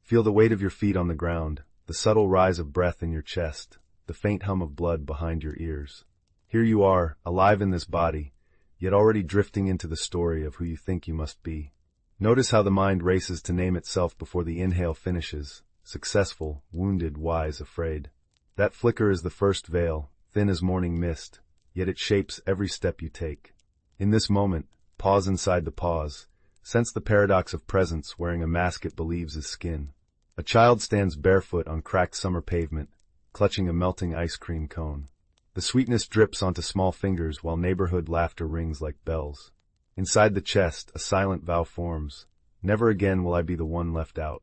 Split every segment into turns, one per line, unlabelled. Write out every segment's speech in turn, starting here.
Feel the weight of your feet on the ground, the subtle rise of breath in your chest, the faint hum of blood behind your ears. Here you are, alive in this body, yet already drifting into the story of who you think you must be. Notice how the mind races to name itself before the inhale finishes: successful, wounded, wise, afraid. That flicker is the first veil, thin as morning mist, yet it shapes every step you take. In this moment, pause inside the pause. Sense the paradox of presence wearing a mask it believes is skin. A child stands barefoot on cracked summer pavement, clutching a melting ice cream cone. The sweetness drips onto small fingers while neighborhood laughter rings like bells. Inside the chest, a silent vow forms. Never again will I be the one left out.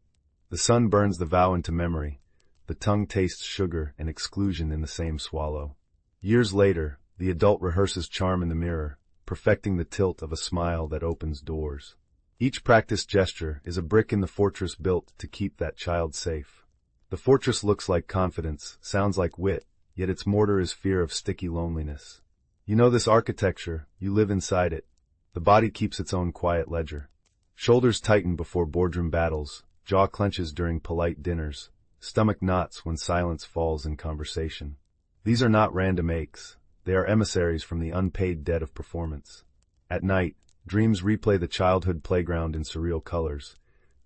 The sun burns the vow into memory. The tongue tastes sugar and exclusion in the same swallow. Years later, the adult rehearses charm in the mirror, perfecting the tilt of a smile that opens doors. Each practiced gesture is a brick in the fortress built to keep that child safe. The fortress looks like confidence, sounds like wit, yet its mortar is fear of sticky loneliness. You know this architecture, you live inside it. The body keeps its own quiet ledger. Shoulders tighten before boardroom battles, jaw clenches during polite dinners, stomach knots when silence falls in conversation. These are not random aches. They are emissaries from the unpaid debt of performance. At night, dreams replay the childhood playground in surreal colors.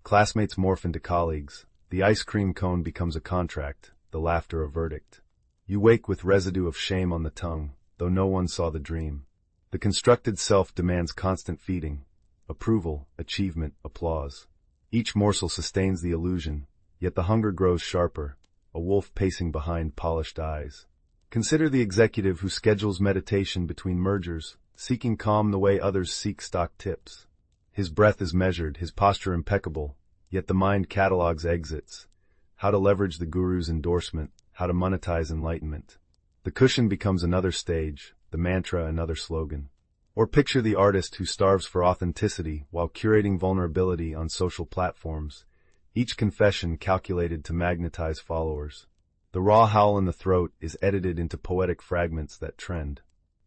Classmates morph into colleagues. The ice cream cone becomes a contract, the laughter a verdict. You wake with residue of shame on the tongue, though no one saw the dream. The constructed self demands constant feeding, approval, achievement, applause. Each morsel sustains the illusion, yet the hunger grows sharper, a wolf pacing behind polished eyes. Consider the executive who schedules meditation between mergers, seeking calm the way others seek stock tips. His breath is measured, his posture impeccable, yet the mind catalogs exits. How to leverage the guru's endorsement, how to monetize enlightenment. The cushion becomes another stage, the mantra another slogan. Or picture the artist who starves for authenticity while curating vulnerability on social platforms, each confession calculated to magnetize followers. The raw howl in the throat is edited into poetic fragments that trend.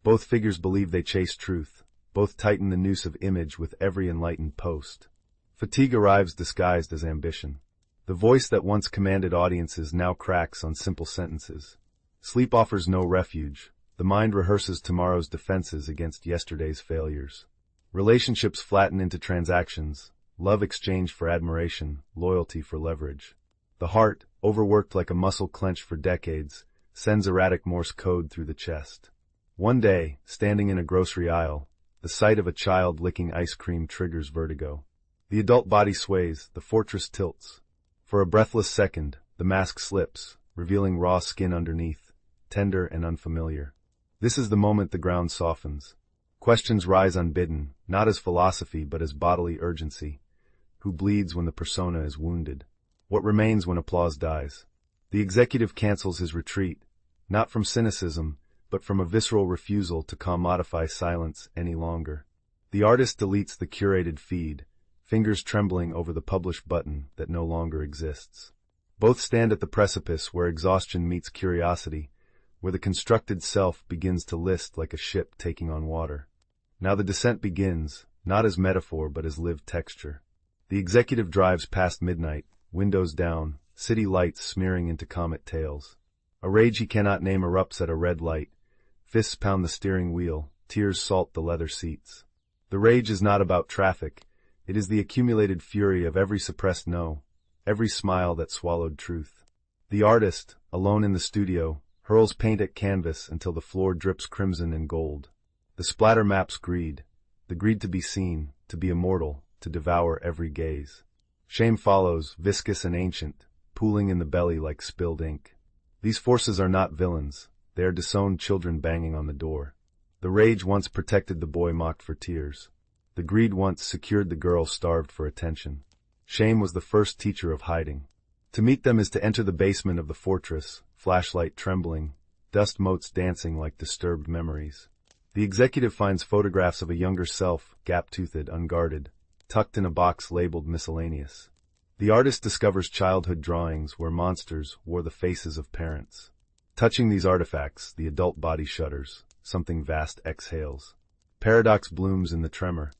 Both figures believe they chase truth. Both tighten the noose of image with every enlightened post. Fatigue arrives disguised as ambition. The voice that once commanded audiences now cracks on simple sentences. Sleep offers no refuge. The mind rehearses tomorrow's defenses against yesterday's failures. Relationships flatten into transactions. Love exchanged for admiration, loyalty for leverage. The heart, overworked like a muscle clenched for decades, sends erratic Morse code through the chest. One day, standing in a grocery aisle, the sight of a child licking ice cream triggers vertigo. The adult body sways, the fortress tilts. For a breathless second, the mask slips, revealing raw skin underneath, tender and unfamiliar. This is the moment the ground softens. Questions rise unbidden, not as philosophy but as bodily urgency. Who bleeds when the persona is wounded? What remains when applause dies? The executive cancels his retreat, not from cynicism, but from a visceral refusal to commodify silence any longer. The artist deletes the curated feed, fingers trembling over the publish button that no longer exists. Both stand at the precipice where exhaustion meets curiosity, where the constructed self begins to list like a ship taking on water. Now the descent begins, not as metaphor but as lived texture. The executive drives past midnight, windows down, city lights smearing into comet tails. A rage he cannot name erupts at a red light. Fists pound the steering wheel, tears salt the leather seats. The rage is not about traffic. It is the accumulated fury of every suppressed no, every smile that swallowed truth. The artist, alone in the studio, hurls paint at canvas until the floor drips crimson and gold. The splatter maps greed, the greed to be seen, to be immortal, to devour every gaze. Shame follows, viscous and ancient, pooling in the belly like spilled ink. These forces are not villains. They are disowned children banging on the door. The rage once protected the boy mocked for tears. The greed once secured the girl starved for attention. Shame was the first teacher of hiding. To meet them is to enter the basement of the fortress, flashlight trembling, dust motes dancing like disturbed memories. The executive finds photographs of a younger self, gap-toothed, unguarded, tucked in a box labeled miscellaneous. The artist discovers childhood drawings where monsters wore the faces of parents. Touching these artifacts, the adult body shudders, something vast exhales. Paradox blooms in the tremor.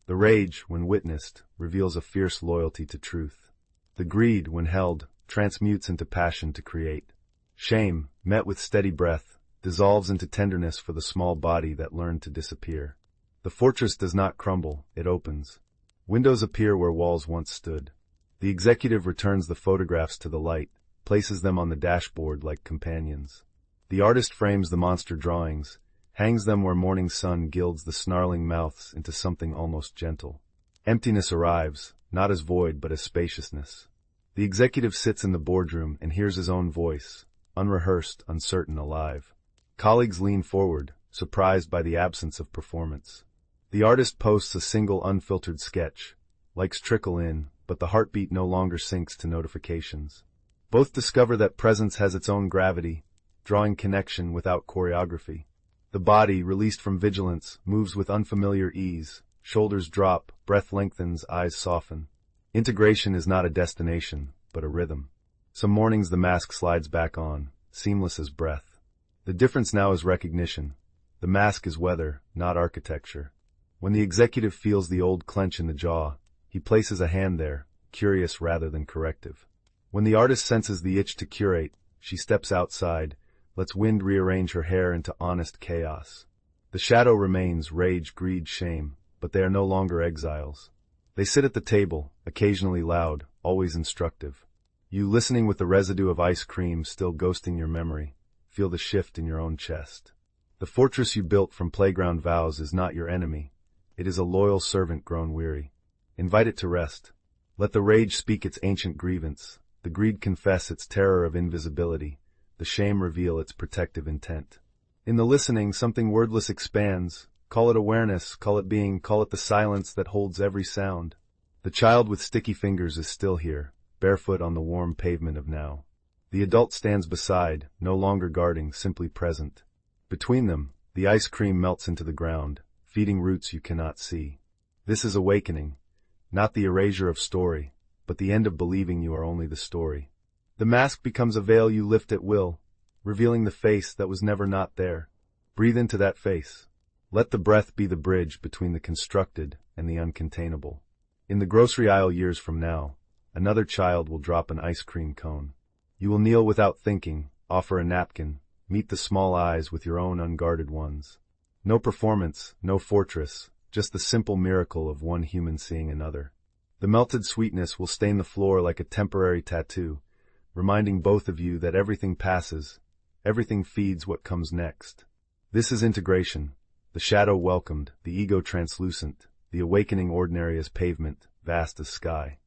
The rage, when witnessed, reveals a fierce loyalty to truth. The greed, when held, transmutes into passion to create. Shame, met with steady breath, dissolves into tenderness for the small body that learned to disappear. The fortress does not crumble, it opens. Windows appear where walls once stood. The executive returns the photographs to the light, places them on the dashboard like companions. The artist frames the monster drawings, hangs them where morning sun gilds the snarling mouths into something almost gentle. Emptiness arrives, not as void but as spaciousness. The executive sits in the boardroom and hears his own voice, unrehearsed, uncertain, alive. Colleagues lean forward, surprised by the absence of performance. The artist posts a single unfiltered sketch. Likes trickle in, but the heartbeat no longer syncs to notifications. Both discover that presence has its own gravity, drawing connection without choreography. The body, released from vigilance, moves with unfamiliar ease. Shoulders drop, breath lengthens, eyes soften. Integration is not a destination, but a rhythm. Some mornings the mask slides back on, seamless as breath. The difference now is recognition. The mask is weather, not architecture. When the executive feels the old clench in the jaw, he places a hand there, curious rather than corrective. When the artist senses the itch to curate, she steps outside, lets wind rearrange her hair into honest chaos. The shadow remains rage, greed, shame, but they are no longer exiles. They sit at the table, occasionally loud, always instructive. You, listening with the residue of ice cream still ghosting your memory, feel the shift in your own chest. The fortress you built from playground vows is not your enemy. It is a loyal servant grown weary. Invite it to rest. Let the rage speak its ancient grievance, the greed confess its terror of invisibility, the shame reveal its protective intent. In the listening, something wordless expands. Call it awareness, call it being, call it the silence that holds every sound. The child with sticky fingers is still here, barefoot on the warm pavement of now. The adult stands beside, no longer guarding, simply present. Between them, the ice cream melts into the ground, feeding roots you cannot see. This is awakening, not the erasure of story, but the end of believing you are only the story. The mask becomes a veil you lift at will, revealing the face that was never not there. Breathe into that face. Let the breath be the bridge between the constructed and the uncontainable. In the grocery aisle years from now, another child will drop an ice cream cone. You will kneel without thinking, offer a napkin, meet the small eyes with your own unguarded ones. No performance, no fortress, just the simple miracle of one human seeing another. The melted sweetness will stain the floor like a temporary tattoo, reminding both of you that everything passes, everything feeds what comes next. This is integration, the shadow welcomed, the ego translucent, the awakening ordinary as pavement, vast as sky.